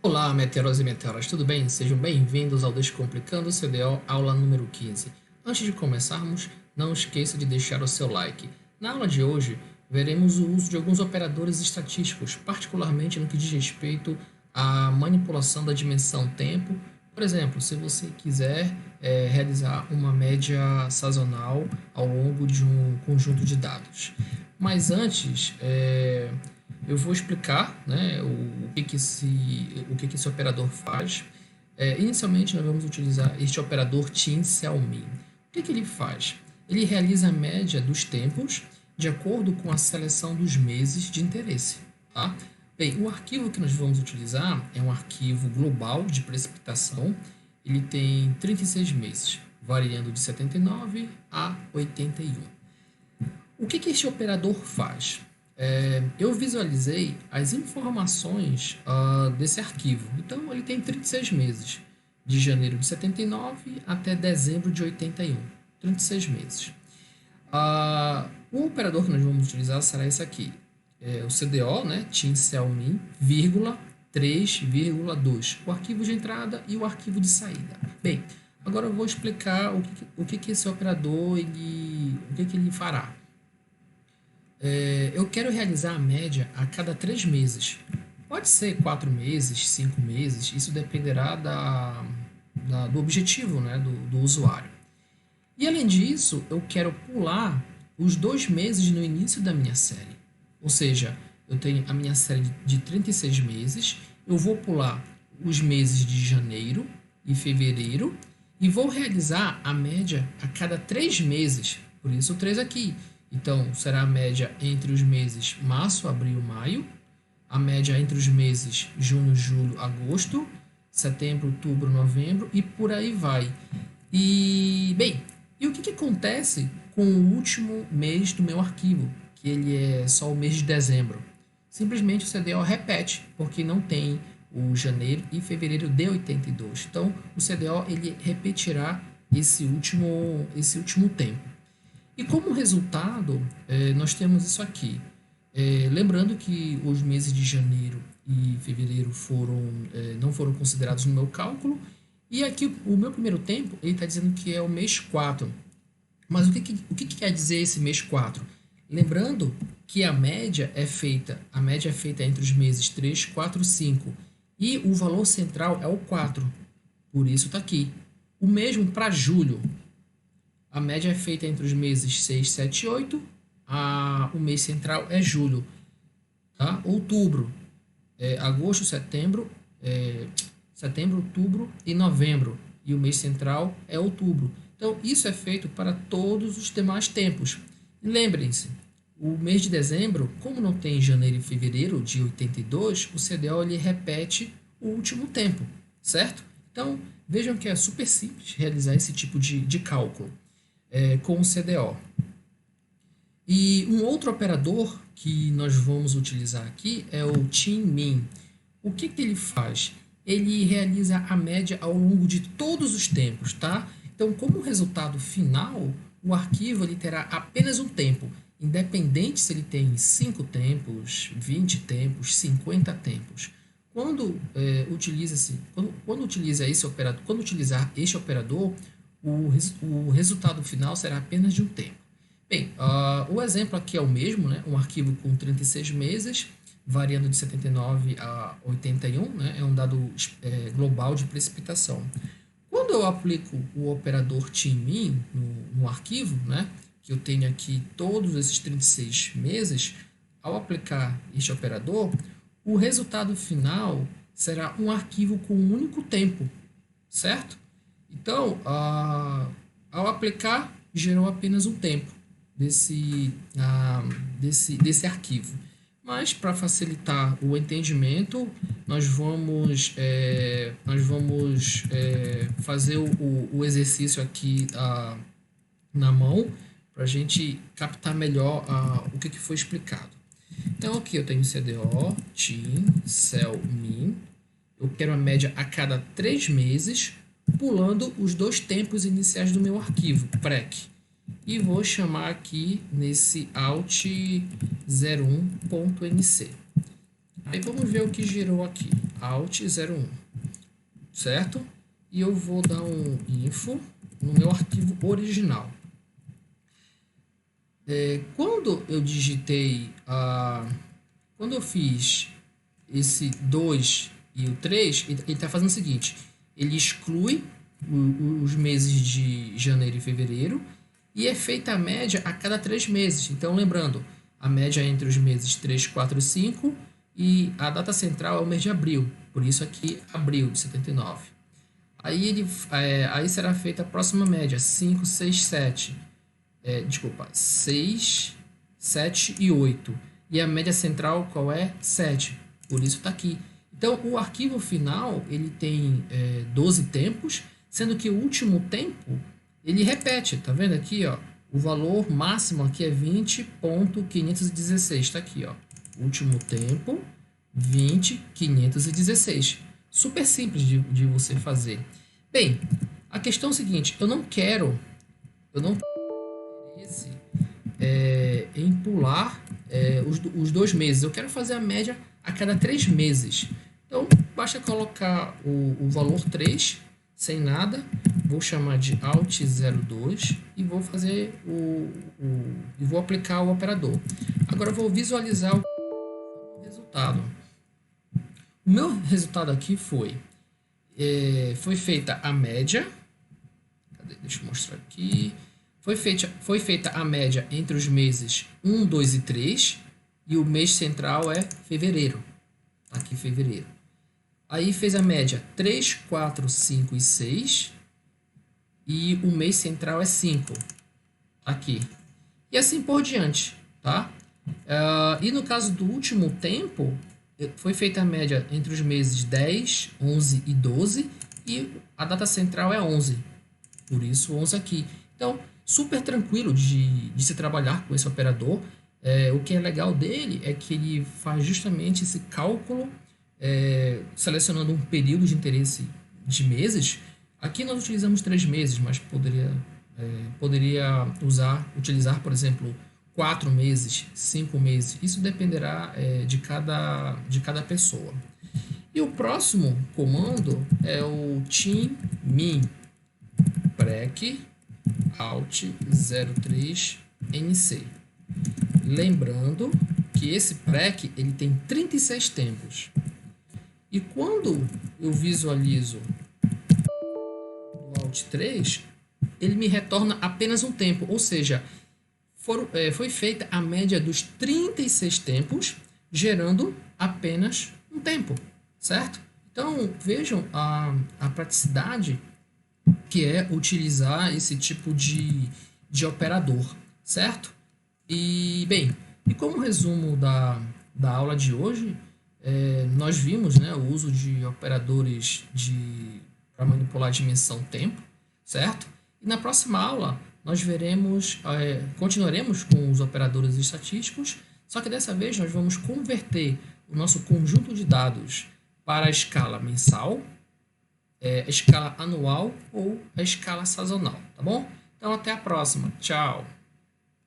Olá, meteoros e meteoras, tudo bem? Sejam bem-vindos ao Descomplicando o CDO, aula número 15. Antes de começarmos, não esqueça de deixar o seu like. Na aula de hoje, veremos o uso de alguns operadores estatísticos, particularmente no que diz respeito à manipulação da dimensão tempo. Por exemplo, se você quiser realizar uma média sazonal ao longo de um conjunto de dados. Mas antes, eu vou explicar, né, o que esse operador faz. Inicialmente, nós vamos utilizar este operador TIM-CELMIN. O que ele faz? Ele realiza a média dos tempos de acordo com a seleção dos meses de interesse. Tá? Bem, o arquivo que nós vamos utilizar é um arquivo global de precipitação. Ele tem 36 meses, variando de 79 a 81. O que este operador faz? Eu visualizei as informações desse arquivo. Então, ele tem 36 meses, de janeiro de 79 até dezembro de 81. 36 meses. O operador que nós vamos utilizar será esse aqui. O CDO, né, TIM-CELMIN, vírgula, 3,2. O arquivo de entrada e o arquivo de saída. Bem, agora eu vou explicar o que esse operador o que ele fará. Eu quero realizar a média a cada 3 meses. Pode ser 4 meses, 5 meses, isso dependerá do objetivo, né, do usuário. E além disso, eu quero pular os 2 meses no início da minha série. Ou seja, eu tenho a minha série de 36 meses, eu vou pular os meses de janeiro e fevereiro e vou realizar a média a cada 3 meses, por isso 3 aqui. Então, será a média entre os meses março, abril, maio, a média entre os meses junho, julho, agosto, setembro, outubro, novembro e por aí vai. E o que acontece com o último mês do meu arquivo, que ele é só o mês de dezembro? Simplesmente o CDO repete, porque não tem o janeiro e fevereiro de 82. Então, o CDO ele repetirá esse último tempo. E como resultado, nós temos isso aqui. Lembrando que os meses de janeiro e fevereiro não foram considerados no meu cálculo. E aqui o meu primeiro tempo, ele está dizendo que é o mês 4. Mas o que quer dizer esse mês 4? Lembrando que a média é feita entre os meses 3, 4, 5. E o valor central é o 4. Por isso está aqui. O mesmo para julho. A média é feita entre os meses 6, 7 e 8. O mês central é julho. Tá? Outubro, agosto, setembro, outubro e novembro. E o mês central é outubro. Então, isso é feito para todos os demais tempos. Lembrem-se, o mês de dezembro, como não tem janeiro e fevereiro de 82, o CDO ele repete o último tempo, certo? Então, vejam que é super simples realizar esse tipo de cálculo. Com o CDO. E um outro operador que nós vamos utilizar aqui é o TIM-MIN. O que ele faz? Ele realiza a média ao longo de todos os tempos, tá? Então, como resultado final, o arquivo ele terá apenas um tempo, independente se ele tem 5 tempos, 20 tempos, 50 tempos. Quando utilizar este operador, o resultado final será apenas de um tempo. Bem, o exemplo aqui é o mesmo, né? Um arquivo com 36 meses, variando de 79 a 81, né? É um dado global de precipitação. Quando eu aplico o operador TIM-MIN no arquivo, né? Que eu tenho aqui todos esses 36 meses, ao aplicar este operador, o resultado final será um arquivo com um único tempo, certo? Então, ao aplicar, gerou apenas um tempo desse arquivo. Mas, para facilitar o entendimento, nós vamos fazer o exercício aqui na mão, para a gente captar melhor o que foi explicado. Então, aqui eu tenho CDO, TIM, CELMIN. Eu quero a média a cada 3 meses, pulando os 2 tempos iniciais do meu arquivo, PREC. E vou chamar aqui nesse alt01.nc. Aí vamos ver o que gerou aqui. alt01, certo? E eu vou dar um info no meu arquivo original. Quando eu digitei, quando eu fiz esse 2 e o 3, ele está fazendo o seguinte, ele exclui os meses de janeiro e fevereiro e é feita a média a cada 3 meses. Então, lembrando, a média é entre os meses 3, 4 e 5 e a data central é o mês de abril, por isso aqui abril de 79. Aí será feita a próxima média, 5, 6, 7. Desculpa, 6, 7 e 8. E a média central qual é? 7. Por isso está aqui. Então, o arquivo final ele tem 12 tempos, sendo que o último tempo ele repete. Tá vendo aqui? Ó, o valor máximo aqui é 20.516. Está aqui. Ó, último tempo, 20.516. Super simples de você fazer. Bem, a questão é o seguinte, eu não tenho interesse em pular os 2 meses. Eu quero fazer a média a cada 3 meses. Então, basta colocar o valor 3, sem nada. Vou chamar de alt02 e vou fazer e vou aplicar o operador. Agora eu vou visualizar o resultado. O meu resultado aqui foi feita a média. Deixa eu mostrar aqui. Foi feita a média entre os meses 1, 2 e 3 e o mês central é fevereiro. Aqui fevereiro. Aí fez a média 3, 4, 5 e 6 e o mês central é 5. Aqui. E assim por diante, tá? E no caso do último tempo, foi feita a média entre os meses 10, 11 e 12 e a data central é 11. Por isso 11 aqui. Então, super tranquilo de se trabalhar com esse operador. O que é legal dele é que ele faz justamente esse cálculo, selecionando um período de interesse de meses. Aqui nós utilizamos 3 meses, mas poderia utilizar, por exemplo, 4 meses, 5 meses. Isso dependerá de cada pessoa. E o próximo comando é o tmin prec alt 03 nc. Lembrando que esse prec ele tem 36 tempos. E quando eu visualizo o alt 3, ele me retorna apenas um tempo, ou seja, foi feita a média dos 36 tempos, gerando apenas um tempo, certo? Então, vejam a praticidade que é utilizar esse tipo de operador, certo? E, bem, como resumo da aula de hoje, nós vimos, né, o uso de operadores para manipular a dimensão tempo, certo? E na próxima aula nós continuaremos com os operadores estatísticos, só que dessa vez nós vamos converter o nosso conjunto de dados para a escala mensal, a escala anual ou a escala sazonal, tá bom? Então até a próxima, tchau!